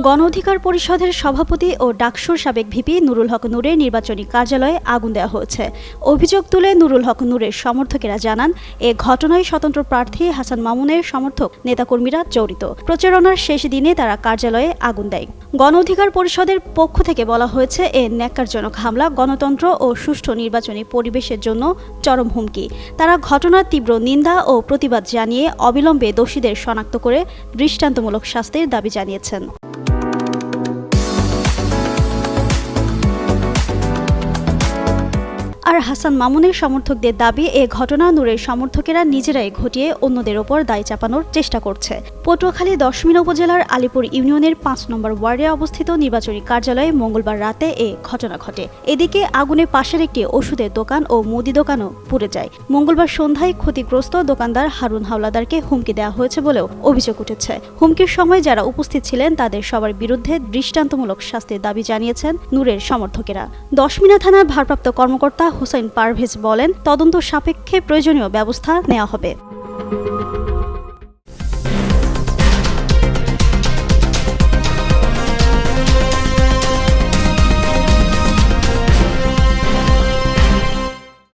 গণ অধিকার পরিষদের সভাপতি ও ডাকসুর সাবেক ভিপি নুরুল হক নূরের নির্বাচনী কার্যালয়ে আগুন দেওয়া হয়েছে। অভিযোগ তুলে নুরুল হক নূরের সমর্থকেরা জানান, এ ঘটনায় স্বতন্ত্র প্রার্থী হাসান মামুনের সমর্থক নেতাকর্মীরা জড়িত। প্রচারণার শেষ দিনে তারা কার্যালয়ে আগুন দেয়। গণ অধিকার পরিষদের পক্ষ থেকে বলা হয়েছে, এ ন্যাক্কারজনক হামলা গণতন্ত্র ও সুষ্ঠু নির্বাচনী পরিবেশের জন্য চরম হুমকি। তারা ঘটনার তীব্র নিন্দা ও প্রতিবাদ জানিয়ে অবিলম্বে দোষীদের শনাক্ত করে দৃষ্টান্তমূলক শাস্তির দাবি জানিয়েছেন। আর হাসান মামুনের সমর্থকদের দাবি, এ ঘটনা নূরের সমর্থকেরা নিজেরাই ঘটিয়ে অন্যদের ওপর দায় চাপানোর চেষ্টা করছে। পটুয়াখালী দশমিনা উপজেলার আলীপুর ইউনিয়নের ৫ নম্বর ওয়ার্ডে অবস্থিত নির্বাচনী কার্যালয়ে মঙ্গলবার রাতে এ ঘটনা ঘটে। এদিকে আগুনে পাশের একটি ওষুধের দোকান ও মুদি দোকানও পুড়ে যায়। মঙ্গলবার সন্ধ্যায় ক্ষতিগ্রস্ত দোকানদার হারুন হাওলাদারকে হুমকি দেওয়া হয়েছে বলেও অভিযোগ উঠেছে। হুমকির সময় যারা উপস্থিত ছিলেন তাদের সবার বিরুদ্ধে দৃষ্টান্তমূলক শাস্তির দাবি জানিয়েছেন নূরের সমর্থকেরা। দশমিনা থানার ভারপ্রাপ্ত কর্মকর্তা হুসাইন পারভেজ বলেন, তদন্ত সাপেক্ষে প্রয়োজনীয় ব্যবস্থা নেওয়া হবে।